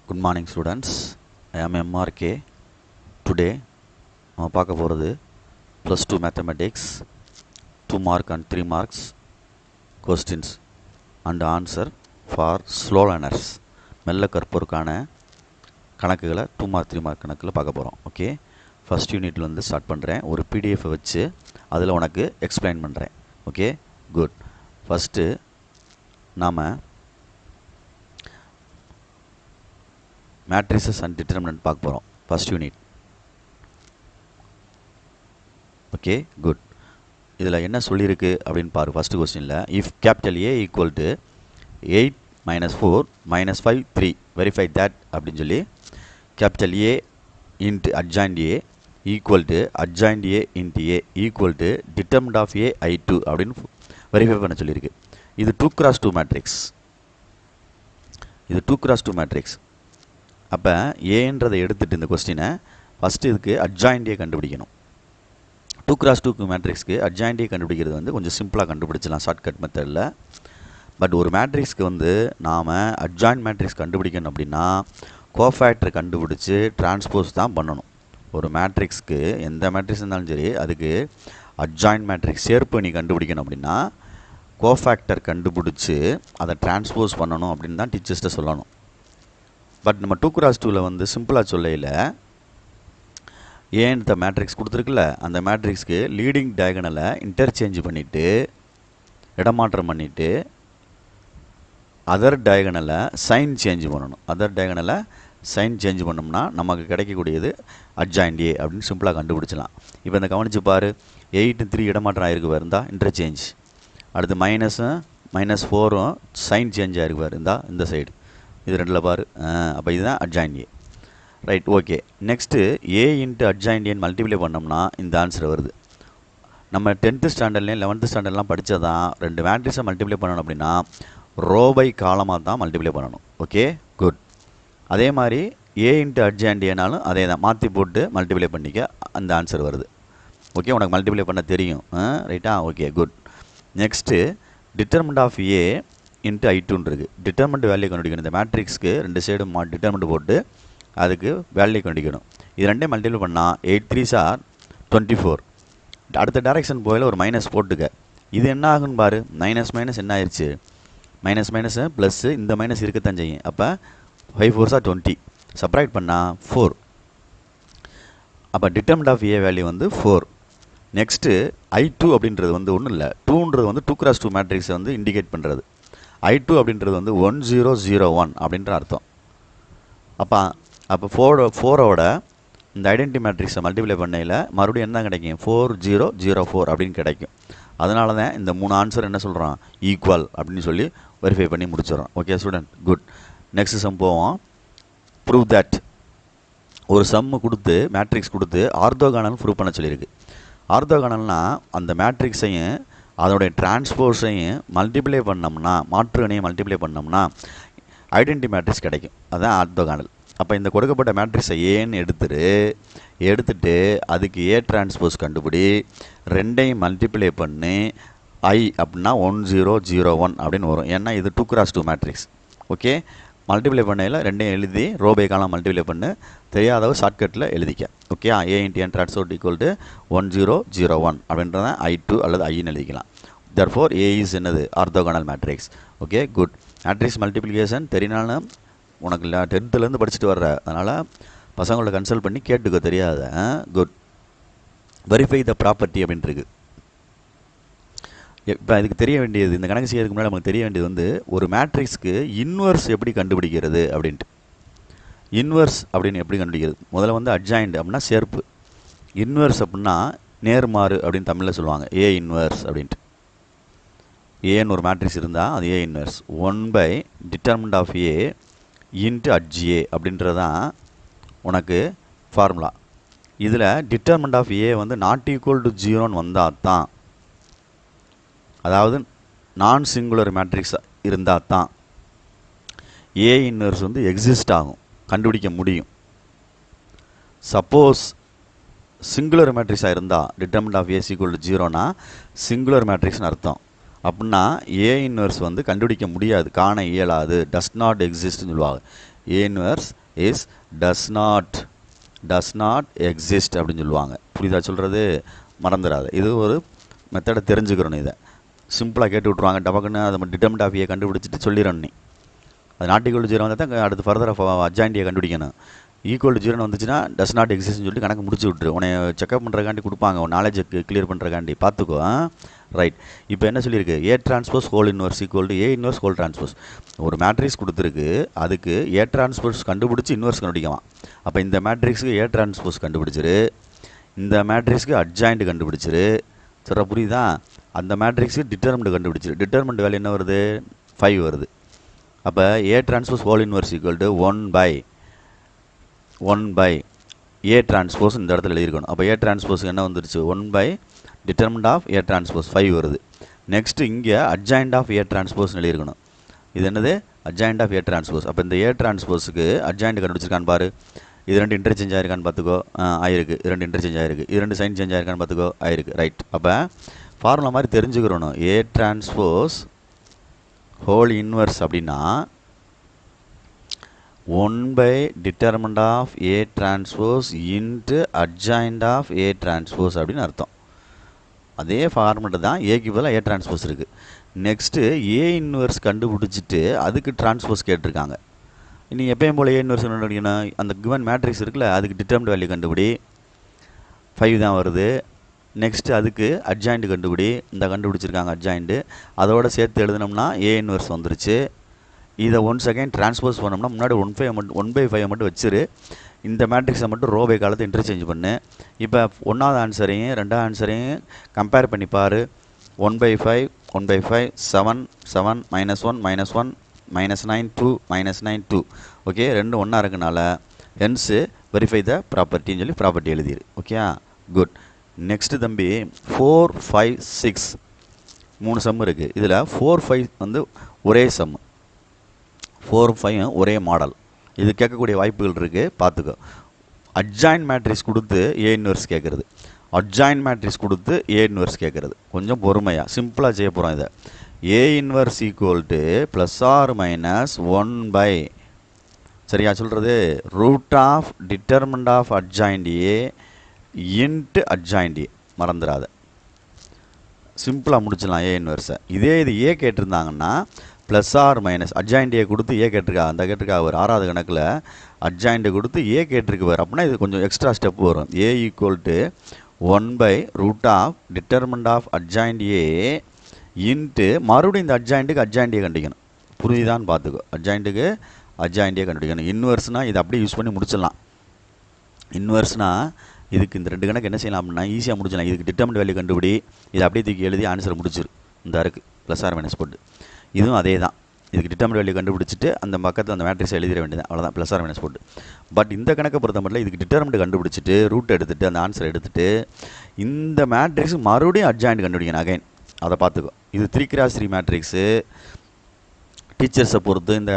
Good morning students. I am MRK. Today நம்ம பார்க்க போகிறது +2 mathematics 2 mark and 3 marks questions and answer for slow learners. மெல்ல கற்போருக்கான கணக்குகளை 2 mark 3 mark கணக்கில் பார்க்க போகிறோம். ஓகே, ஃபஸ்ட் யூனிட்ல வந்து ஸ்டார்ட் பண்ணுறேன். ஒரு பிடிஎஃப் வச்சு அதில் உனக்கு எக்ஸ்பிளைன் பண்ணுறேன். Okay, good. ஃபஸ்ட்டு நாம் matrices and determinant பார்க்க போகிறோம். First unit. Okay, good. இதில் என்ன சொல்லியிருக்கு அப்படின்னு பாரு. ஃபஸ்ட்டு கொஸ்டினில் if capital A equal to 8 - 4 - 5 3 verify that அப்படின்னு சொல்லி capital A into adjoint A equal to adjoint A into A equal to determinant of A I2 அப்படின்னு வெரிஃபை பண்ண சொல்லியிருக்கு. இது 2x2 மேட்ரிக்ஸ். இது 2x2 மேட்ரிக்ஸ். அப்போ ஏன்றதை எடுத்துகிட்டு இந்த கொஸ்டினை ஃபஸ்ட்டு இதுக்கு அட்ஜாயிண்ட் ஏ கண்டுபிடிக்கணும். 2x2 மேட்ரிக்ஸ்க்கு அட்ஜாயிண்ட் ஏ கண்டுபிடிக்கிறது வந்து கொஞ்சம் சிம்பிளாக கண்டுபிடிச்சலாம் ஷார்ட்கட் மெத்தடில். பட் ஒரு மேட்ரிக்ஸ்க்கு வந்து நாம் அட்ஜாயிண்ட் மேட்ரிக்ஸ் கண்டுபிடிக்கணும் அப்படின்னா கோஃபேக்டர் கண்டுபிடிச்சி டிரான்ஸ்போஸ் தான் பண்ணணும். ஒரு மேட்ரிக்ஸ்க்கு எந்த மேட்ரிக்ஸ் இருந்தாலும் சரி அதுக்கு அட்ஜாயிண்ட் மேட்ரிக்ஸ் சேர்ப்பு நீ கண்டுபிடிக்கணும் அப்படின்னா கோஃபேக்டர் கண்டுபிடிச்சி அதை டிரான்ஸ்போஸ் பண்ணணும் அப்படின்னு தான் டீச்சர்ஸ்ட்டை சொல்லணும். பட் நம்ம 2x2ல் வந்து சிம்பிளாக சொல்லையில் ஏன்ற மேட்ரிக்ஸ் கொடுத்துருக்குல்ல, அந்த மேட்ரிக்ஸ்க்கு லீடிங் டயகனலை இன்டர்சேஞ்ச் பண்ணிவிட்டு இடமாற்றம் பண்ணிவிட்டு அதர் டயகனலை சைன் சேஞ்ச் பண்ணணும். அதர் டயகனலை சைன் சேஞ்ச் பண்ணோம்னா நமக்கு கிடைக்கக்கூடியது அட்ஜாயிண்ட் ஏ அப்படின்னு சிம்பிளாக கண்டுபிடிச்சலாம். இப்போ இந்த கவனித்து பாரு, 8 3 இடமாற்றம் ஆகிருக்கு பாரு, இருந்தால் இன்டர்சேஞ்ச். அடுத்து -4 சைன் சேஞ்ச் ஆகிருக்கு பாரு, இருந்தால் இந்த சைடு இது ரெண்டில் பாரு. அப்போ இதுதான் adjoint A. Right, okay. Next A into adjoint ஏன்னு மல்டிப்ளை பண்ணோம்னா இந்த ஆன்சர் வருது. நம்ம 10th ஸ்டாண்டர்ட்லேயும் 11th ஸ்டாண்டர்ட்லாம் படித்ததான் ரெண்டு மேட்ரிக்ஸை மல்டிப்ளை பண்ணணும் அப்படின்னா ரோ பை காலமாக தான் மல்டிப்ளை பண்ணணும். Okay, good. அதே மாதிரி ஏ இன்ட்டு அட்ஜாயிண்ட் ஏனாலும் அதே தான் மாற்றி போட்டு மல்டிப்ளை பண்ணிக்க அந்த ஆன்சர் வருது. ஓகே, உனக்கு மல்டிப்ளை பண்ண தெரியும். ரைட்டா? Okay, good. Next determinant of A into I2 இருக்குது. டிட்டர்மெண்ட் வேல்யூ கண்டுபிடிக்கணும். இந்த மேட்ரிக்ஸ்க்கு ரெண்டு சைடும் டிட்டர்மெண்ட் போட்டு அதுக்கு வேல்யூ கண்டுபிடிக்கணும். இது ரெண்டே மல்டிபிள் பண்ணால் 8 3s are 24. அடுத்த டைரெக்ஷன் போயில் ஒரு மைனஸ் போட்டுக்க. இது என்ன ஆகுன்னு பாரு, மைனஸ் என்ன ஆயிடுச்சு, மைனஸ் ப்ளஸ்ஸு இந்த மைனஸ் இருக்கத்தான் செய்யும். அப்போ 5 4s are 20. சப்ராக்ட் பண்ணால் 4. அப்போ டிட்டர்மெண்ட் ஆஃப் ஏ வேல்யூ வந்து 4. நெக்ஸ்ட்டு I2 அப்படின்றது வந்து ஒன்றும் இல்லை, 2ன்றது வந்து 2x2 மேட்ரிக்ஸை வந்து இண்டிகேட் பண்ணுறது. I2 அப்படின்றது வந்து 1001 அப்படின்ற அர்த்தம். அப்போ 4ஓட இந்த ஐடென்டி மேட்ரிக்ஸை மல்டிப்ளை பண்ணையில் மறுபடியும் என்ன கிடைக்கும், 4004 அப்படின்னு கிடைக்கும். அதனால தான் இந்த 3 ஆன்சர் என்ன சொல்கிறோம், ஈக்குவல் அப்படின்னு சொல்லி வெரிஃபை பண்ணி முடிச்சிடறோம். Okay student, good. Next sum போவோம். Prove that. ஒரு சம்மு கொடுத்து மேட்ரிக்ஸ் கொடுத்து ஆர்த்தோகானல் ப்ரூவ் பண்ண சொல்லியிருக்கு. ஆர்த்தோகானல்னால் அந்த மேட்ரிக்ஸையும் அதோடைய டிரான்ஸ்போஸையும் மல்டிப்ளை பண்ணோம்னா, மாற்றுகணையும் மல்டிப்ளை பண்ணோம்னா ஐடென்டி மேட்ரிக்ஸ் கிடைக்கும். அதுதான் ஆர்த்தோகானல். அப்போ இந்த கொடுக்கப்பட்ட மேட்ரிக்ஸை ஏன்னு எடுத்துட்டு அதுக்கு ஏ டிரான்ஸ்போஸ் கண்டுபிடி, ரெண்டையும் மல்டிப்ளை பண்ணி ஐ அப்படின்னா 1001 அப்படின்னு வரும். ஏன்னா இது 2x2 மேட்ரிக்ஸ். ஓகே, மல்டிப்ளை பண்ணையில் ரெண்டையும் எழுதி ரோ பை காலம் மல்டிப்ளை பண்ணு, தெரியாதவ ஷார்ட்கட்டில் எழுதிக்க. ஓகே, ஏ இன்ட்டு என் டிரான்ஸ்போஸ் ஈக்குவல் டு 1001 அப்படின்றத I2 அல்லது ஐன்னு எழுதிக்கலாம். therefore ஏ இஸ் என்னது, orthogonal matrix. Okay, good. Matrix multiplication தெரியினாலும் உனக்கு 10th படிச்சுட்டு வர்ற, அதனால் பசங்களோட கன்சல்ட் பண்ணி கேட்டுக்க, தெரியாத. குட். வெரிஃபை த ப்ராப்பர்ட்டி அப்படின்ட்டுருக்கு. இப்போ அதுக்கு தெரிய வேண்டியது, இந்த கணக்கு செய்யறதுக்கு முன்னாடி நமக்கு தெரிய வேண்டியது வந்து ஒரு மேட்ரிக்ஸ்க்கு இன்வர்ஸ் எப்படி கண்டுபிடிக்கிறது அப்படின்ட்டு. இன்வர்ஸ் அப்படின்னு எப்படி கண்டுபிடிக்கிறது, முதல்ல வந்து அட்ஜாயிண்ட் அப்படின்னா சேர்ப்பு, இன்வர்ஸ் அப்படின்னா நேர்மாறு அப்படின்னு தமிழில் சொல்லுவாங்க, ஏ இன்வர்ஸ் அப்படின்ட்டு. ஏன்னு ஒரு மேட்ரிக்ஸ் இருந்தால் அது A inverse 1 determinant of A into adj அப்படின்றது தான் உனக்கு ஃபார்முலா. இதில் டிட்டர்மினன்ட் ஆஃப் ஏ வந்து நாட் ஈக்குவல் டு 0ன்னு வந்தால் தான், அதாவது நான் சிங்குலர் மேட்ரிக்ஸ் இருந்தால் தான் ஏ இன்வர்ஸ் வந்து எக்ஸிஸ்ட் ஆகும், கண்டுபிடிக்க முடியும். சப்போஸ் சிங்குலர் மேட்ரிக்ஸாக இருந்தால் determinant of A equal to 0னா சிங்குலர் மேட்ரிக்ஸ்னு அர்த்தம். அப்படின்னா ஏ இன்வர்ஸ் வந்து கண்டுபிடிக்க முடியாது, காண இயலாது, டஸ் நாட் எக்ஸிஸ்ட்னு சொல்லுவாங்க. A inverse is does not exist அப்படின்னு சொல்லுவாங்க. புரியுதா சொல்கிறது? மறந்துடாது. இது ஒரு மெத்தடை தெரிஞ்சுக்கிறோம். இதை சிம்பிளாக கேட்டு விட்ருவாங்க. டபக்குன்னு அதை டிட்டர்மினன்ட் ஆஃப் ஏ கண்டுபிடிச்சிட்டு சொல்லிடணும். நீ அது நாட் ஈக்குவல் டு 0 வந்தால் தான் அடுத்து ஃபர்தராக அட்ஜாயிண்ட் ஏ கண்டுபிடிக்கணும். ஈக்குவல் டு 0 வந்துச்சுன்னா டஸ் நாட் எக்ஸிஸ்ட்னு சொல்லிட்டு கணக்கு முடிச்சு விட்டுரு. உன்னை செக்அப் பண்ணுறக்காண்டி கொடுப்பாங்க, உன் நாலேஜுக்கு கிளியர் பண்ணுறக்காண்டி. பார்த்துக்கோ. ரைட். இப்போ என்ன சொல்லியிருக்கு? ஏ transpose whole inverse equal to A inverse whole transpose. ஒரு மேட்ரிக்ஸ் கொடுத்துருக்கு, அதுக்கு ஏ டிரான்ஸ்போஸ் கண்டுபிடிச்சி இன்வர்ஸ் கண்டுபிடிக்கலாம். அப்போ இந்த மேட்ரிக்ஸுக்கு ஏ டிரான்ஸ்போஸ் கண்டுபிடிச்சிரு, இந்த மேட்ரிக்ஸுக்கு அட்ஜாயிண்ட் கண்டுபிடிச்சிரு. சரி, புரியுதா? அந்த மேட்ரிக்ஸுக்கு டிட்டர்மினன்ட் கண்டுபிடிச்சிரு. டிட்டர்மினன்ட் வேல்யூ என்ன வருது? 5 வருது. அப்போ A transpose whole inverse equal to 1 by A transpose இந்த இடத்துல எழுதியிருக்கணும். அப்போ ஏ டிரான்ஸ்போஸுக்கு என்ன வந்துருச்சு? 1 by determinant of A transpose 5 வருது. நெக்ஸ்ட்டு இங்கே அட்ஜாயிண்ட் ஆஃப் ஏ டிரான்ஸ்போஸ்னு எழுதியிருக்கணும். இது என்னது? Adjoint of A transpose. அப்போ இந்த ஏ டிரான்ஸ்போஸுக்கு அட்ஜாயிண்ட் கண்டுபிடிச்சிருக்கான்னு பாரு. இது 2 இன்டர்சேஞ்ச் ஆயிருக்கான்னு பார்த்துக்கோ. ஆயிருக்கு. 2 இன்டர்சேஞ்ச் ஆயிருக்கு. 2 சைன் சேஞ்ச் ஆயிருக்கான்னு பார்த்துக்கோ. ஆயிருக்கு. ரைட். அப்போ ஃபார்முலா மாதிரி தெரிஞ்சுக்கிறணும். ஏ டிரான்ஸ்போஸ் ஹோல் இன்வர்ஸ் அப்படின்னா 1 by determinant of A transpose into adjoint of A transpose அப்படின்னு அர்த்தம். அதே ஃபார்மெட்டு தான் ஏக்கு பதிலாக ஏ டிரான்ஸ்போஸ் இருக்குது. நெக்ஸ்ட்டு ஏ இன்வர்ஸ் கண்டுபிடிச்சிட்டு அதுக்கு டிரான்ஸ்போஸ் கேட்டிருக்காங்க. நீ எப்பயும் போல் ஏ இன்வர்ஸ் கண்டுபிடிக்கணும். அந்த கிவன் மேட்ரிக்ஸ் இருக்குல்ல, அதுக்கு டிட்டர்மினன்ட் வேல்யூ கண்டுபிடி. 5 தான் வருது. நெக்ஸ்ட்டு அதுக்கு அட்ஜாயிண்ட் கண்டுபிடி. இந்த கண்டுபிடிச்சிருக்காங்க அட்ஜாயிண்ட்டு. அதோட சேர்த்து எழுதினோம்னா ஏ இன்வர்ஸ் வந்துருச்சு. இதை 1 செகண்ட் டிரான்ஸ்போஸ் பண்ணோம்னா முன்னாடி 1/5 மட்டும் வச்சிரு. இந்த மேட்ரிக்ஸை மட்டும் ரோ பை காலத்தை இன்டர்சேஞ்ச் பண்ணு. இப்போ 1வது ஆன்சரையும் 2வது ஆன்சரையும் கம்பேர் பண்ணி பாரு. 1/5 7 7 -1 -1 -9 2 -9 2. ஓகே, ரெண்டும் ஒன்றா இருக்கனால ஹென்ஸு வெரிஃபை த ப்ராப்பர்ட்டின்னு சொல்லி ப்ராப்பர்ட்டி எழுதிரு. Okay, good. நெக்ஸ்ட்டு தம்பி 4 5 6 3 சம் இருக்குது. இதில் 4 5 வந்து ஒரே சம், 4 5 ஒரே மாடல். இது கேட்கக்கூடிய வாய்ப்புகள் இருக்குது, பார்த்துக்கோ. அட்ஜாயின்ட் மேட்ரிக்ஸ் கொடுத்து ஏ இன்வர்ஸ் கேட்குறது, அட்ஜாயின்ட் மேட்ரிக்ஸ் கொடுத்து ஏ இன்வர்ஸ் கேட்குறது. கொஞ்சம் பொறுமையாக சிம்பிளாக செய்ய போகிறோம் இதை. A inverse equal to ±1 by, சரியா சொல்கிறது, root of determinant of adjoint A into adjoint A. மறந்துடாத, சிம்பிளாக முடிச்சிடலாம் ஏ இன்வர்ஸை. இதே இது ஏ கேட்டிருந்தாங்கன்னா +or- அட்ஜாயின்ட் ஏ கொடுத்து ஏ கேட்டிருக்கா, அந்த கேட்டிருக்கா ஒரு 6வது கணக்கில் அட்ஜாயின்ட் கொடுத்து ஏ கேட்டிருக்கு வேறு. அப்படின்னா இது கொஞ்சம் எக்ஸ்ட்ரா ஸ்டெப் வரும். A equal to 1 by root of determinant of adjoint A into மறுபடியும் இந்த அட்ஜாயிண்ட்டுக்கு அட்ஜாயின்ட் ஏ கண்டுபிடிக்கணும். புரியுதான்னு பார்த்துக்கோ. அட்ஜாயிண்ட்டுக்கு அட்ஜாயின்ட் ஏ கண்டுபிடிக்கணும். இன்வர்ஸ்னால் இதை அப்படியே யூஸ் பண்ணி முடிச்சிடலாம். இன்வர்ஸ்னால் இதுக்கு இந்த 2 கணக்கு என்ன செய்யலாம் அப்படின்னா ஈஸியாக முடிச்சிடலாம். இதுக்கு டிட்டர்மினன்ட் வேல்யூ கண்டுபிடி, இதை அப்படியே தூக்கி எழுதி ஆன்சரை முடிச்சிரு. இந்த இருக்குது +or- போட்டு. இதுவும் அதே தான். இதுக்கு டிட்டர்மினன்ட் வேல்யூ கண்டுபிடிச்சிட்டு அந்த பக்கத்தில் அந்த மேட்ரிக்ஸை எழுதிட வேண்டியது, அவ்வளோதான், +or- போட்டு. பட் இந்த கணக்கை பொறுத்த மட்டும் இதுக்கு டிட்டர்மினன்ட் கண்டுபிடிச்சிட்டு ரூட் எடுத்துகிட்டு அந்த ஆன்சரை எடுத்துகிட்டு இந்த மேட்ரிக்ஸ் மறுபடியும் அட்ஜாயின்ட் கண்டுபிடிக்கணும் அகைன். அதை பார்த்துக்கோ. இது 3x3 மேட்ரிக்ஸு. டீச்சர்ஸை பொறுத்து இந்த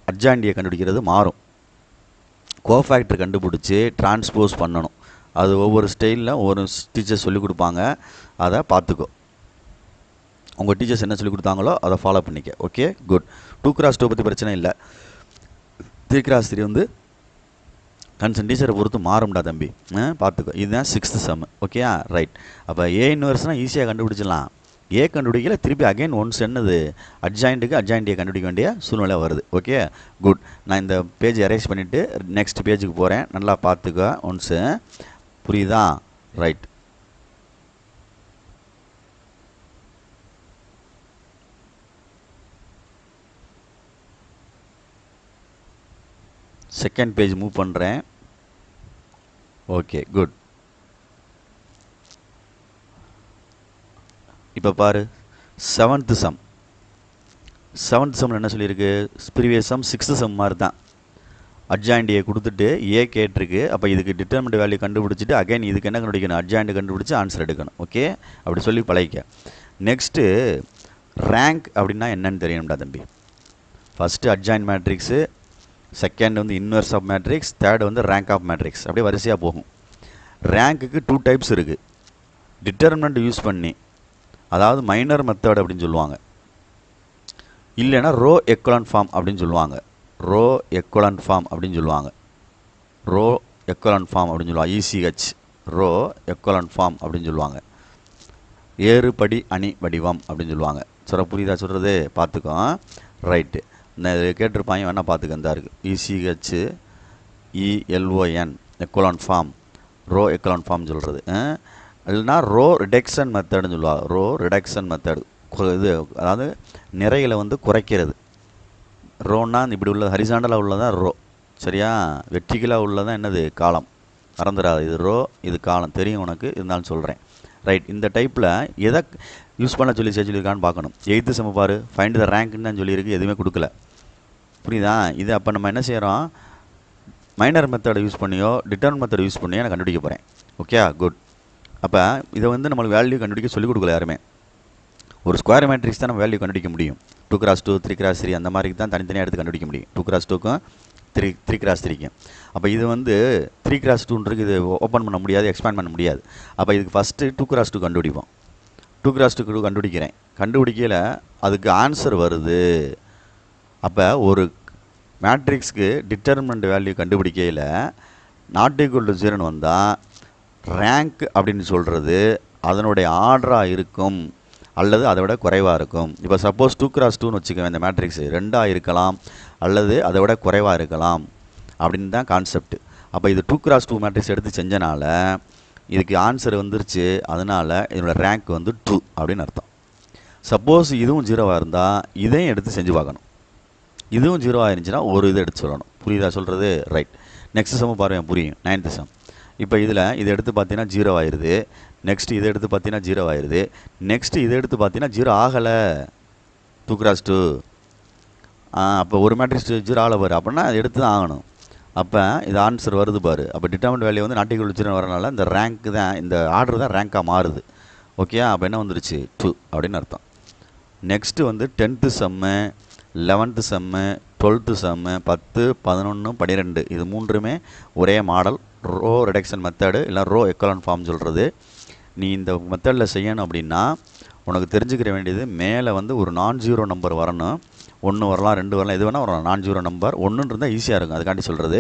அட்ஜாயின்ட் ஏ கண்டுபிடிக்கிறது மாறும். கோஃபேக்டர் கண்டுபிடிச்சி டிரான்ஸ்போஸ் பண்ணணும். அது ஒவ்வொரு ஸ்டைலில் ஒவ்வொரு டீச்சர்ஸ் சொல்லிக் கொடுப்பாங்க, அதை பார்த்துக்கோ. உங்கள் டீச்சர்ஸ் என்ன சொல்லிக் கொடுத்தாங்களோ அதை ஃபாலோ பண்ணிக்க. Okay, good. 2x2 பற்றி பிரச்சனை இல்லை. 3x3 வந்து கன்சர்ன் டீச்சரை பொறுத்து மாறும்டா தம்பி, பார்த்துக்கோ. இதுதான் 6th சம். Okay, right. அப்போ ஏ இன்வர்ஸ்னால் ஈஸியாக கண்டுபிடிச்சிடலாம். ஏ கண்டுபிடிக்கல, திருப்பி அகைன் ஒன்ஸ் என்னது அட்ஜாயிண்ட்டுக்கு அட்ஜாயின்ட் ஏ கண்டுபிடிக்க வேண்டிய சூழ்நிலை வருது. Okay, good. நான் இந்த பேஜ் அரேஞ்ச் பண்ணிவிட்டு நெக்ஸ்ட் பேஜுக்கு போகிறேன். நல்லா பார்த்துக்கோ ஒன்ஸு. புரியுதா? ரைட். செகண்ட் பேஜ் மூவ் பண்ணுறேன். Okay, good. இப்போ பாரு, 7th சம். 7th சம்மில் என்ன சொல்லியிருக்கு? ப்ரீவியஸ் சம் 6th சம் மாதிரி தான். அட்ஜாயின்ட் ஏ கொடுத்துட்டு ஏ கேட்டிருக்கு. அப்போ இதுக்கு டிட்டர்மினன்ட் வேல்யூ கண்டுபிடிச்சிட்டு அகைன் இதுக்கு என்ன கண்டுபிடிக்கணும்? அட்ஜாயின்ட் கண்டுபிடிச்சி ஆன்சர் எடுக்கணும். ஓகே, அப்படி சொல்லி பழகிக்க. நெக்ஸ்ட்டு ரேங்க் அப்படின்னா என்னன்னு தெரியணும்டா தம்பி. ஃபஸ்ட்டு அட்ஜாயின்ட் மேட்ரிக்ஸு, செகண்ட் வந்து இன்வர்ஸ் ஆஃப் மேட்ரிக்ஸ், தேர்டு வந்து ரேங்க் ஆஃப் மேட்ரிக்ஸ். அப்படியே வரிசையாக போகும். ரேங்க்குக்கு 2 டைப்ஸ் இருக்குது. டிட்டர்மினன்ட் யூஸ் பண்ணி, அதாவது மைனர் மெத்தட் அப்படின்னு சொல்லுவாங்க, இல்லைன்னா ரோ எக்கலன் ஃபார்ம் அப்படின்னு சொல்லுவாங்க. ரோ எக்குவலன்ட் ஃபார்ம் அப்படின்னு சொல்லுவாங்க. ரோ எக்குவலன்ட் ஃபார்ம் அப்படின்னு சொல்லுவாங்க. ECH ரோ எக்குவலன்ட் ஃபார்ம் அப்படின்னு சொல்லுவாங்க. ஏறுபடி அணி வடிவம் அப்படின்னு சொல்லுவாங்க. புரியுதா சொல்கிறது? பார்த்துக்கோ. ரைட்டு. இந்த இது கேட்டிருப்பாங்க, வேணால் பார்த்துக்க. இந்த இருக்குது ECH ELON equivalent form, row equivalent form சொல்கிறது. இல்லைனா ரோ ரிடக்ஷன் மெத்தடுன்னு சொல்லுவாங்க. ரோ ரிடக்ஷன் மெத்தடு இது, அதாவது நிறைகளை வந்து குறைக்கிறது. ரோன்னா இப்படி உள்ள ஹரிசாண்டலாக உள்ளதான் ரோ. சரியா? வெர்டிகலாக உள்ளதான் என்னது? காலம். மறந்துடாது. இது ரோ, இது காலம். தெரியும் உனக்கு, இருந்தாலும் சொல்கிறேன். ரைட். இந்த டைப்பில் எதை யூஸ் பண்ண சொல்லியிருக்கான்னு பார்க்கணும். 8th சம் பாரு, ஃபைண்ட் த ரேங்க்னு தான் சொல்லியிருக்கு, எதுவுமே கொடுக்கல. புரியுதா? இது அப்போ நம்ம என்ன செய்கிறோம்? மைனர் மெத்தடை யூஸ் பண்ணியோ டிட்டர்மின் மெத்தடை யூஸ் பண்ணியோ நான் கண்டுபிடிக்க போகிறேன். Okay, good. அப்போ இதை வந்து நம்மளுக்கு வேல்யூ கண்டுபிடிக்க சொல்லிக் கொடுக்கல யாருமே. ஒரு ஸ்கொயர் மேட்ரிக்ஸ் தான் நம்ம வேல்யூ கண்டுபிடிக்க முடியும். 2x2 3x3 அந்த மாதிரி தான் தனித்தனியாக எடுத்து கண்டுபிடிக்க முடியும். 2x2க்கும் 3x3க்கும். அப்போ இது வந்து 3x2ன்றது இது ஓப்பன் பண்ண முடியாது, எக்ஸ்பேண்ட் பண்ண முடியாது. அப்போ இதுக்கு ஃபஸ்ட்டு 2x2 கண்டுபிடிப்போம். 2x2 கண்டுபிடிக்கிறேன். கண்டுபிடிக்கல அதுக்கு ஆன்சர் வருது. அப்போ ஒரு மேட்ரிக்ஸ்க்கு டிட்டர்மினன்ட் வேல்யூ கண்டுபிடிக்கையில் நாட் ஈக்குவல் டு 0ன்னு வந்தால் ரேங்க் அப்படின்னு சொல்கிறது அதனுடைய ஆர்டராக இருக்கும் அல்லது அதை விட குறைவாக இருக்கும். இப்போ சப்போஸ் 2x2ன்னு வச்சுக்கோங்க, இந்த மேட்ரிக்ஸ் 2ஆக இருக்கலாம் அல்லது அதை விட குறைவாக இருக்கலாம் அப்படின்னு தான் கான்செப்ட். அப்போ இது 2x2 மேட்ரிக்ஸ் எடுத்து செஞ்சனால இதுக்கு ஆன்சர் வந்துருச்சு. அதனால் இதனோட ரேங்க் வந்து 2 அப்படின்னு அர்த்தம். சப்போஸ் இதுவும் 0வாக இருந்தால் இதையும் எடுத்து செஞ்சு பார்க்கணும். இதுவும் 0வாக இருந்துச்சுன்னா ஒரு இதை எடுத்து சொல்லணும். புரியுதா சொல்கிறது? ரைட். நெக்ஸ்ட் சம் பாருங்கள், புரியும். 9th some. இப்போ இதில் இதை எடுத்து பார்த்தீங்கன்னா 0 ஆயிடுது. நெக்ஸ்ட்டு இதை எடுத்து பார்த்தீங்கன்னா 0 ஆயிடுது. நெக்ஸ்ட்டு இதை எடுத்து பார்த்தீங்கன்னா 0 ஆகலை. 2x2 அப்போ ஒரு மேட்ரிக்ஸ் 0 ஆகலை பாரு. அப்படின்னா அதை எடுத்து தான் ஆகணும். அப்போ இது ஆன்சர் வருது பாரு. அப்போ டிட்டர்மினன்ட் வேல்யூ வந்து நாட் ஈக்குவல் டு 0 வரனால இந்த ரேங்க் தான், இந்த ஆர்டர் தான் ரேங்காக மாறுது. ஓகே, அப்போ என்ன வந்துருச்சு? 2 அப்படின்னு அர்த்தம். நெக்ஸ்ட்டு வந்து 10th சம்மு, 11th சம்மு, 12th சம்மு, 10, 11, 12 இது மூன்றுமே ஒரே மாடல். ரோ ரிடக்ஷன் மெத்தடு இல்லை ரோ எக்குவலன்ட் ஃபார்ம் சொல்கிறது. நீ இந்த மெத்தடில் செய்யணும் அப்படின்னா உனக்கு தெரிஞ்சுக்கிற வேண்டியது, மேலே வந்து ஒரு நான்-ஜீரோ நம்பர் வரணும். 1 வரலாம், 2 வரலாம், எது வேணால் வரலாம். நான்-ஜீரோ நம்பர் 1 இருந்தால் ஈஸியாக இருக்கும், அதுக்காண்டி சொல்கிறது.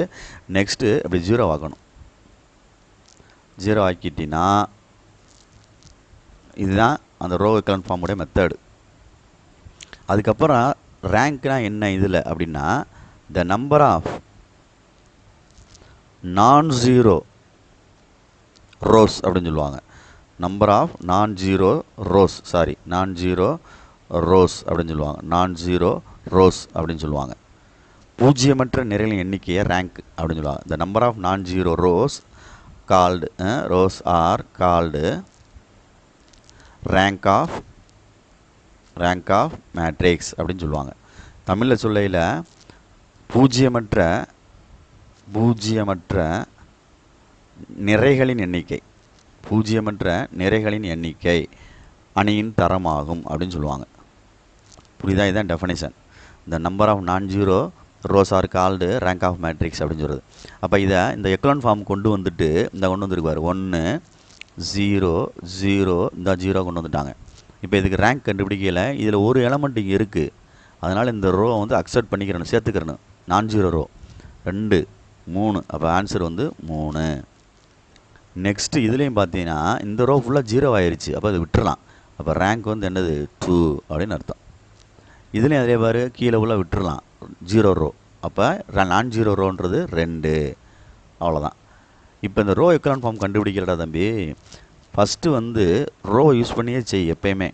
நெக்ஸ்ட்டு அப்படி 0 ஆக்கணும். 0 ஆக்கிட்டினா இதுதான் அந்த ரோ எக்குவலன்ட் ஃபார்முடைய மெத்தடு. அதுக்கப்புறம் ரேங்க்னா என்ன இதில் அப்படின்னா, த நம்பர் ஆஃப் நான்-ஜீரோ ரோஸ் அப்படின்னு சொல்லுவாங்க. நம்பர் ஆஃப் நான்-ஜீரோ ரோஸ் அப்படின்னு சொல்லுவாங்க. நான்-ஜீரோ ரோஸ் அப்படின்னு சொல்லுவாங்க. பூஜ்ஜியமற்ற நிறைகளின் எண்ணிக்கையை ரேங்க் அப்படின்னு சொல்லுவாங்க. The number of nonzero rows called rows are called rank of matrix அப்படின்னு சொல்லுவாங்க. தமிழில் சொல்லையில் பூஜ்ஜியமற்ற நிறைகளின் எண்ணிக்கை அணியின் தரமாகும் அப்படின்னு சொல்லுவாங்க. புரியுதா? இதுதான் டெஃபனிஷன். இந்த number of nonzero rows are called rank of matrix அப்படின்னு சொல்கிறது. அப்போ இதை இந்த எக்குவலன்ட் ஃபார்ம் கொண்டு வந்துட்டு கொண்டு வந்துருக்குவார். 1 0 0 இந்த 0 கொண்டு வந்துட்டாங்க. இப்போ இதுக்கு ரேங்க் கண்டுபிடிக்கல. இதில் ஒரு எலமெண்ட் இங்கே இருக்குது. அதனால் இந்த ரோ வந்து அக்செப்ட் பண்ணிக்கிறணும், சேர்த்துக்கிறணும். நான்-ஜீரோ ரோ 2 3. அப்போ ஆன்சர் வந்து 3. நெக்ஸ்ட்டு இதுலேயும் பார்த்தீங்கன்னா இந்த ரோ ஃபுல்லாக 0 ஆயிடுச்சு. அப்போ அது விட்டுறலாம். அப்போ ரேங்க் வந்து என்னது? 2 அப்படின்னு அர்த்தம். இதுலேயும் அதே பாரு, கீழே ஃபுல்லாக விட்டுறலாம் 0 ரோ. அப்போ நான்-ஜீரோ ரோன்றது 2. அவ்வளோதான். இப்போ இந்த ரோ எக்குவலன்ட் ஃபார்ம் கண்டுபிடிக்கிறடா தம்பி, ஃபஸ்ட்டு வந்து ரோ யூஸ் பண்ணியே செய். எப்போயுமே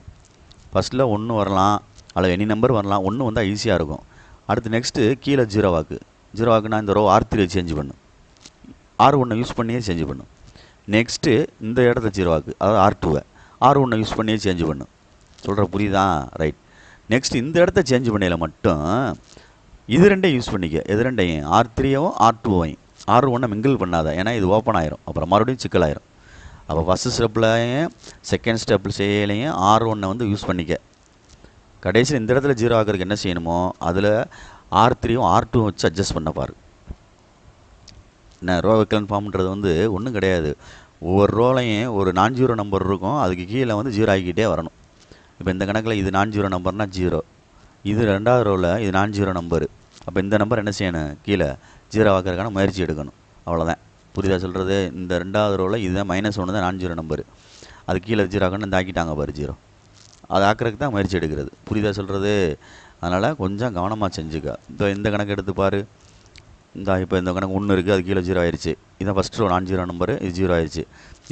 ஃபஸ்ட்டில் 1 வரலாம் அல்லது எனி நம்பர் வரலாம். 1 வந்தால் ஈஸியாக இருக்கும். அடுத்து நெக்ஸ்ட்டு கீழே 0 வாக்குனா இந்த ரோ R3 சேஞ்ச் பண்ணும். R1 யூஸ் பண்ணியே சேஞ்ச் பண்ணும். நெக்ஸ்ட்டு இந்த இடத்துல 0 வாக்கு, அதாவது R2 R1 யூஸ் பண்ணியே சேஞ்ச் பண்ணும். சொல்கிற புரியுதா? ரைட். நெக்ஸ்ட் இந்த இடத்த சேஞ்ச் பண்ணையில் மட்டும் இது ரெண்டையும் யூஸ் பண்ணிக்க. எது ரெண்டையும்? R3யும் R2வையும். R1 மிங்கிள் பண்ணாத, ஏன்னா இது ஓப்பன் ஆயிரும். அப்புறம் மறுபடியும் சிக்கலாயிரும். அப்போ ஃபஸ்ட்டு ஸ்டெப்லையும் செகண்ட் ஸ்டெப்பில் செய்யலையும் R1 வந்து யூஸ் பண்ணிக்க. கடைசியில் இந்த இடத்துல 0 ஆகிறதுக்கு என்ன செய்யணுமோ அதில் R3யும் R2 வச்சு அட்ஜஸ்ட் பண்ண பாரு. என்ன ரோ எக்குவலன்ட் ஃபார்ம்ன்றது வந்து ஒன்றும் கிடையாது. ஒவ்வொரு ரோலையும் ஒரு நான்-ஜீரோ நம்பர் இருக்கும், அதுக்கு கீழே வந்து 0 ஆகிக்கிட்டே வரணும். இப்போ இந்த கணக்கில் இது நான்-ஜீரோ நம்பர்னால் 0, இது 2வது ரோவில் இது நான்-ஜீரோ நம்பரு. அப்போ இந்த நம்பர் என்ன செய்யணும், கீழே ஜீரோ ஆக்கிறதுக்கான முயற்சி எடுக்கணும். அவ்வளோதான். புரியுதா சொல்கிறது? இந்த ரெண்டாவது ரோவில் இதுதான் -1 தான் நான் ஜீரோ நம்பரு. அது கீழே ஜீரோ ஆக்கணும், இந்த ஆக்கிட்டாங்க பாரு ஜீரோ. அது ஆக்கிறதுக்கு தான் முயற்சி எடுக்கிறது. புரியுதா சொல்கிறது? அதனால் கொஞ்சம் கவனமாக செஞ்சுக்க. இந்த கணக்கு எடுத்து பாரு. இப்போ இந்த கணக்கு 1 இருக்குது, அது கீழே ஜீரோ ஆயிடுச்சு. இதான் ஃபஸ்ட்டு ரோ நான் ஜீரோ நம்பரு, இது ஜீரோ ஆயிடுச்சு.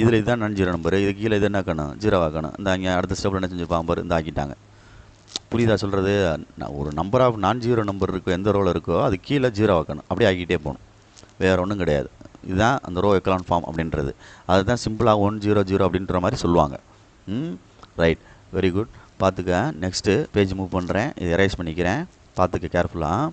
இதில் இதுதான் நான் ஜீரோ நம்பரு, இது கீழே இது என்ன ஆக்கணும், ஜீரோ ஆக்கணும். இந்த அங்கே அடுத்த ஸ்டெப்பில் என்ன செஞ்சுருப்பாங்க பாரு, இந்த ஆக்கிட்டாங்க. புரியுதா சொல்கிறது? ஒரு நம்பர் ஆஃப் நான் ஜீரோ நம்பர் இருக்கோ, எந்த ரோவில் இருக்கோ அது கீழே ஜீரோ ஆக்கணும். அப்படியே ஆக்கிட்டே போகணும், வேறு ஒன்றும் கிடையாது. இதுதான் அந்த ரோ எக்கலான் ஃபார்ம் அப்படின்றது. அதுதான் சிம்பிளாக 1 0 0 அப்படின்ற மாதிரி சொல்லுவாங்க. Right, very good. பார்த்துக்க. நெக்ஸ்ட்டு பேஜ் மூவ் பண்ணுறேன், இதை எரேஸ் பண்ணிக்கிறேன், பார்த்துக்க கேர்ஃபுல்லாக.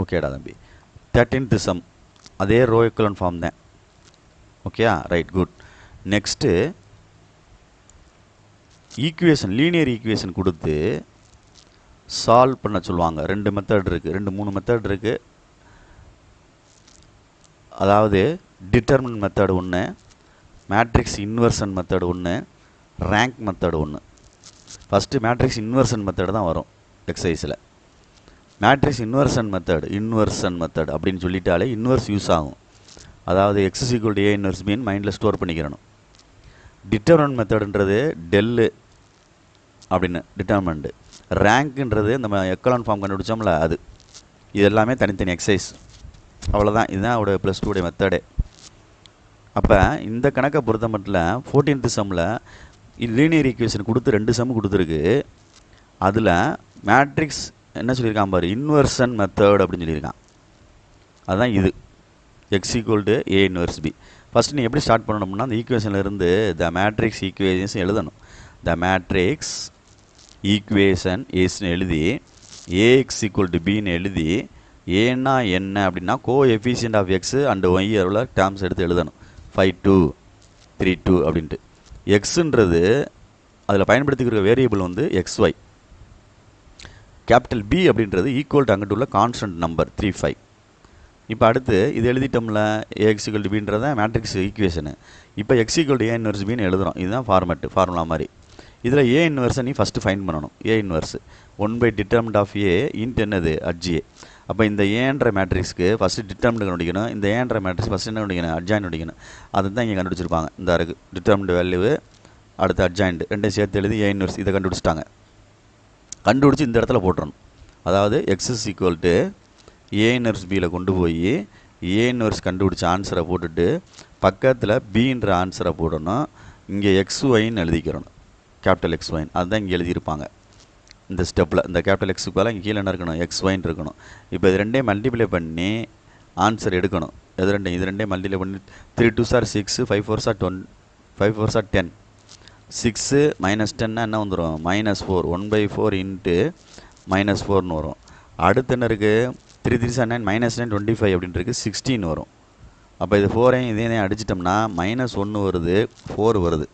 ஓகேடா தம்பி. 13th சம் அதே ரோ எக்கலான் ஃபார்ம் தான். ஓகேயா? Right, good. Next equation, linear equation கொடுத்து சால்வ் பண்ண சொல்லுவாங்க. 2 மெத்தட் இருக்குது, 2-3 மெத்தட் இருக்குது. அதாவது டிட்டர்மினன்ட் மெத்தட் ஒன்று, மேட்ரிக்ஸ் இன்வர்ஷன் மெத்தட் ஒன்று, ரேங்க் மெத்தட் ஒன்று. ஃபஸ்ட்டு மேட்ரிக்ஸ் இன்வர்ஷன் மெத்தட் தான் வரும் எக்ஸசைஸில். மேட்ரிக்ஸ் இன்வர்ஷன் மெத்தட் அப்படின்னு சொல்லிட்டாலே இன்வர்ஸ் யூஸ் ஆகும். அதாவது x = a இன்வர்ஸ் பின்னு மைண்டில் ஸ்டோர் பண்ணிக்கிறணும். டிட்டர்மினன்ட் மெத்தடுன்றது டெல்லு அப்படின்னு டிட்டர்மினன்ட். ரேங்க்ன்றது நம்ம எக்கலான் ஃபார்ம் கண்டுபிடிச்சோம்ல அது. இது எல்லாமே தனித்தனி எக்ஸசைஸ். அவ்வளோதான். இதுதான் அவட +2 மெத்தடே. அப்போ இந்த கணக்கை பொறுத்த மட்டும் 14th சம்மில் லீனியர் ஈக்குவேஷன் கொடுத்து 2 சம் கொடுத்துருக்கு. அதில் மேட்ரிக்ஸ் என்ன சொல்லியிருக்கான் பாரு, இன்வர்ஷன் மெத்தட் அப்படின்னு சொல்லியிருக்கான். அதுதான் இது x = a inverse b. First நீ எப்படி ஸ்டார்ட் பண்ணணும்னா அந்த ஈக்குவேஷனில் இருந்து த மேட்ரிக்ஸ் ஈக்குவேஷன்ஸ் எழுதணும். த மேட்ரிக்ஸ் ஈக்குவேஷன் ஏஸ்ன்னு எழுதி ax = bன்னு எழுதி ஏன்னா என்ன அப்படின்னா coefficient of x and y உள்ள டேர்ம்ஸ் எடுத்து எழுதணும். 5 2 3 2 அப்படின்ட்டு. எக்ஸுன்றது அதில் பயன்படுத்திக்கிற வேரியபிள் வந்து xy. கேபிட்டல் பி அப்படின்றது ஈக்குவல் டு அங்கிட்டு உள்ள கான்ஸ்டன்ட் நம்பர் 3 5. இப்போ அடுத்து இது எழுதிட்டோம்ல, ax = bன்றத மேட்ரிக்ஸ் ஈக்குவேஷனு. இப்போ x = a இன்வர்ஸ் பின்னு எழுதுகிறோம். இதுதான் ஃபார்முலா மாதிரி. இதில் a இன்வர்ஸை நீ ஃபஸ்ட்டு ஃபைண்ட் பண்ணணும். a inverse one by determinant of a into என்னது அட்ஜிஏ. அப்போ இந்த ஏன்ற மேட்ரிக்ஸ்க்கு ஃபஸ்ட்டு டிட்டர்மினன்ட் கண்டுபிடிக்கணும். இந்த ஏன்ற மேட்ரிக்ஸ் ஃபஸ்ட்டு என்ன கண்டுபிடிக்கணும், அட்ஜாயின் கண்டுபிடிக்கணும். அது தான் இங்கே கண்டுபிடிச்சிருப்பாங்க. இந்த இருக்கு டிட்டர்மினன்ட் வேல்யூ, அடுத்து அட்ஜாயின்ட், ரெண்டையும் சேர்த்து எழுதி a இன்வர்ஸ் இதை கண்டுபிடிச்சிட்டாங்க. கண்டுபிடிச்சி இந்த இடத்துல போட்டுறணும். அதாவது x = a இன்வர்ஸ் பியில் கொண்டு போய் a இன்வர்ஸ் கண்டுபிடிச்ச ஆன்சரை போட்டுட்டு பக்கத்தில் bன்ற ஆன்சரை போடணும். இங்கே xyன்னு எழுதிக்கிறணும், கேபிட்டல் xy. அதுதான் இங்கே எழுதியிருப்பாங்க இந்த ஸ்டெப்பில். இந்த கேபிட்டல் எக்ஸுக்கு பதிலாக இங்கே கீழே என்ன இருக்கணும், xyன்னு இருக்கணும். இப்போ இது ரெண்டையும் மல்டிப்ளை பண்ணி ஆன்சர் எடுக்கணும். இது ரெண்டையும் மல்டிப்ளை பண்ணி 3 2s are 6, 5 4s are 10. 6 - 10 என்ன வந்துடும், -4. 1/4 இன்ட்டு -4ன்னு வரும். அடுத்து என்ன இருக்குது, 3 3s are 9, -9 25 அப்படின்ட்டு இருக்குது, 16 வரும். அப்போ இது 4ஐயும் இதையும் அடிச்சிட்டோம்னா -1 வருது, 4 வருது.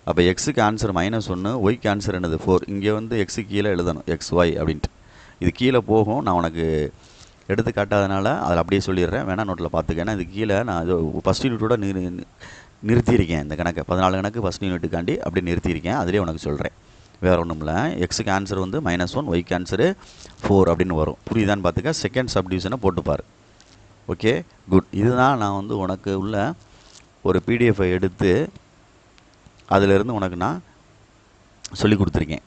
அப்போ எக்ஸுக்கு ஆன்சர் -1, ஒய்க்கு ஆன்சர் என்னது 4. இங்கே வந்து எக்ஸுக்கு கீழே எழுதணும் xy அப்படின்ட்டு. இது கீழே போகும், நான் உனக்கு எடுத்து காட்டாதனால அதில் அப்படியே சொல்லிடுறேன், வேணா நோட்டில் பார்த்துக்க. ஏன்னா இது கீழே நான் இது ஃபஸ்ட் யூனிட்டோட நிறுத்தியிருக்கேன். இந்த கணக்கை 14 கணக்கு ஃபஸ்ட் யூனிட்டுக்காண்டி அப்படியே நிறுத்தியிருக்கேன். அதிலே உனக்கு சொல்கிறேன், வேறு ஒன்றும் இல்லை. எக்ஸுக்கு ஆன்சர் வந்து -1, ஒய்க்கு ஆன்சரு 4 அப்படின்னு வரும். புரியுதான்னு பார்த்துக்க. செகண்ட் சப்டிவிஷனை போட்டுப்பார். Okay, good. இதுதான் நான் வந்து உனக்கு உள்ள ஒரு பிடிஎஃபை எடுத்து அதிலிருந்து உனக்கு நான் சொல்லி கொடுத்துருக்கேன்.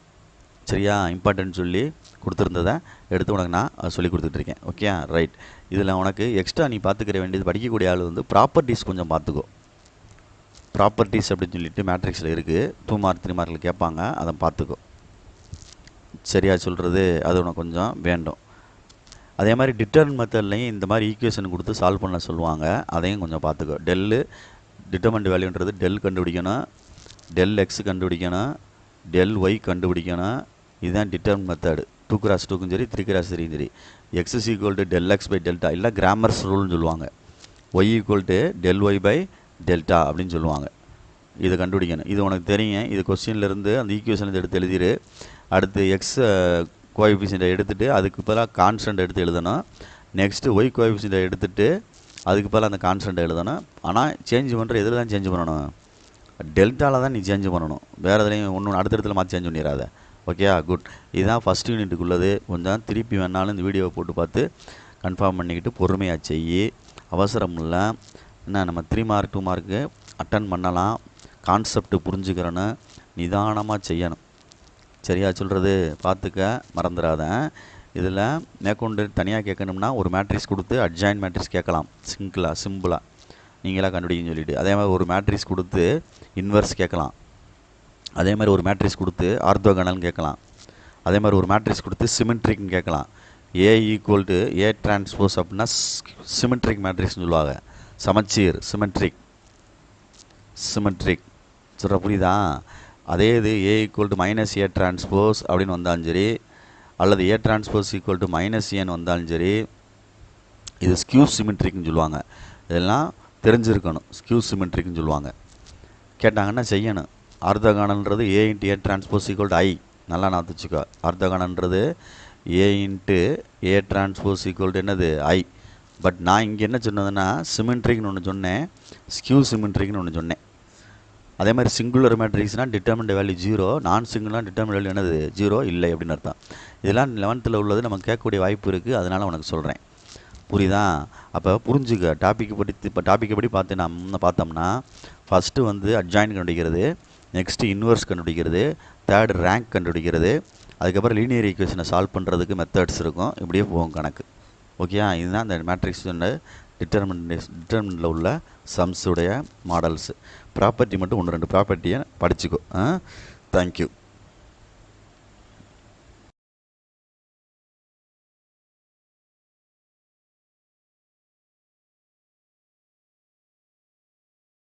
சரியா? இம்பார்ட்டன்ட் சொல்லி கொடுத்துருந்ததை எடுத்து உனக்கு நான் சொல்லி கொடுத்துட்ருக்கேன். Okay, right. இதில் உனக்கு எக்ஸ்ட்ரா நீ பார்த்துக்கிற வேண்டியது, படிக்கக்கூடிய ஆள் வந்து ப்ராப்பர்ட்டிஸ் கொஞ்சம் பார்த்துக்கோ. ப்ராப்பர்ட்டிஸ் அப்படின்னு சொல்லிட்டு மேட்ரிக்ஸில் இருக்குது, 2 மார்க் 3 மார்க்கில் கேட்பாங்க, அதை பார்த்துக்கோ. சரியா சொல்கிறது? அது உனக்கு கொஞ்சம் வேண்டும். அதே மாதிரி டிட்டர்மினன்ட் மெத்தட்லையும் இந்த மாதிரி ஈக்குவேஷன் கொடுத்து சால்வ் பண்ண சொல்லுவாங்க, அதையும் கொஞ்சம் பார்த்துக்கோ. டெல்லு டிட்டர்மினன்ட் வேல்யூன்றது டெல் கண்டுபிடிக்கணும், டெல் எக்ஸ் கண்டுபிடிக்கணும், டெல் ஒய் கண்டுபிடிக்கணும். இதுதான் டிட்டர்மினன்ட் மெத்தடு. 2x2க்கும் சரி 3x3க்கும் சரி. x = del x/delta இல்லை கிராமர்ஸ் ரூல்னு சொல்லுவாங்க. Y equal to del y by delta அப்படின்னு சொல்லுவாங்க. இதை கண்டுபிடிக்கணும். இது உனக்கு தெரியும். இது கொஸ்டின்லேருந்து அந்த ஈக்குவேஷன் எடுத்து எழுதிரு. அடுத்து எக்ஸ் கோஎஃபிஷியண்ட்டை எடுத்துகிட்டு அதுக்கு பதிலாக கான்ஸ்டன்ட் எடுத்து எழுதணும். நெக்ஸ்ட்டு ஒய் கோஎஃபிஷியண்ட்டை எடுத்துகிட்டு அதுக்கு பதிலாக அந்த கான்ஸ்டன்ட்டை எழுதணும். ஆனால் சேஞ்ச் பண்ணுற எதில் தான் சேஞ்ச் பண்ணணும்? டெல்டாவில் தான் நீ சேஞ்ச் பண்ணணும். வேறு எதுலையும் ஒன்று அடுத்த மாற்றி சேஞ்ச் பண்ணிடாத. Okay, good. இதுதான் ஃபஸ்ட் யூனிட்டுக்குள்ளது. கொஞ்சம் திருப்பி வேணாலும் இந்த வீடியோவை போட்டு பார்த்து கன்ஃபார்ம் பண்ணிக்கிட்டு பொறுமையாக செய்யி. அவசரம் இல்லை. என்ன, நம்ம 3 மார்க் 2 மார்க்கு அட்டன் பண்ணலாம். கான்செப்ட் புரிஞ்சுக்கிறேன்னு நிதானமாக செய்யணும். சரியா சொல்கிறது? பார்த்துக்க, மறந்துடாத. இதில் மேற்கொண்டு தனியாக கேட்கணும்னா ஒரு மேட்ரிக்ஸ் கொடுத்து அட்ஜாயின் மேட்ரிக்ஸ் கேட்கலாம். சிம்பிளாக நீங்களாக கண்டுபிடிக்கன்னு சொல்லிவிட்டு. அதே மாதிரி ஒரு மேட்ரிக்ஸ் கொடுத்து இன்வெர்ஸ் கேட்கலாம். அதே மாதிரி ஒரு மேட்ரிக்ஸ் கொடுத்து ஆர்த்தோகனல்னு கேட்கலாம். அதே மாதிரி ஒரு மேட்ரிக்ஸ் கொடுத்து சிமெட்ரிக்னு கேட்கலாம். A equal to A transpose அப்படின்னா சிமெட்ரிக் மேட்ரிக்ஸ்னு சொல்லுவாங்க. சமச்சீர், சிமெட்ரிக் சொல்கிற புரியுதா? அதே இது A equal to minus A transpose அப்படின்னு வந்தாலும் சரி, அல்லது A transpose equal to minus ஏன்னு வந்தாலும் சரி, இது ஸ்கியூ சிமெட்ரிக்னு சொல்லுவாங்க. இதெல்லாம் தெரிஞ்சிருக்கணும். ஸ்கியூ சிமெட்ரிக்னு சொல்லுவாங்க. கேட்டாங்கன்னா செய்யணும். ஆர்த்தோகனல்ன்றது A into A transpose equal to I. நல்லா நான் வச்சுக்கோ. ஆர்த்தோகனல்ன்றது A into A transpose equal to என்னது? ஐ. பட் நான் இங்கே என்ன சொன்னதுன்னா சிமெட்ரிக்னு ஒன்று சொன்னேன், ஸ்கியூ சிமெட்ரிக்னு ஒன்று சொன்னேன். அதே மாதிரி சிங்குலர் மேட்ரிக்ஸ்னால் டிட்டர்மின்ட் வேல்யூ 0, நான் சிங்குலர் டிட்டர்மின்ட் வேல்யூ என்னது? 0 இல்லை அப்படின்னு அர்த்தம். இதெல்லாம் 11th உள்ளது நம்ம கேட்கக்கூடிய வாய்ப்பு இருக்குது. அதனால் உனக்கு சொல்கிறேன். புரியுதா? அப்போ புரிஞ்சுக்க. டாப்பிக்கை படி பார்த்து நம்ம பார்த்தோம்னா ஃபஸ்ட்டு வந்து அட்ஜாயின் கண்டுபிடிக்கிறது, நெக்ஸ்ட்டு இன்வெர்ஸ் கண்டுபிடிக்கிறது, தேர்டு ரேங்க் கண்டுபிடிக்கிறது, அதுக்கப்புறம் லீனியர் ஈக்குவேஷனை சால்வ் பண்ணுறதுக்கு மெத்தட்ஸ் இருக்கும். இப்படியே போகும் கணக்கு. ஓகே, இதுதான் இந்த மேட்ரிக்ஸ் டிட்டர்மினண்ட்டில் உள்ள சம்ஸுடைய மாடல்ஸு. ப்ராப்பர்ட்டி மட்டும் 1-2 ப்ராப்பர்ட்டியை படிச்சுக்கோ. தேங்க்யூ.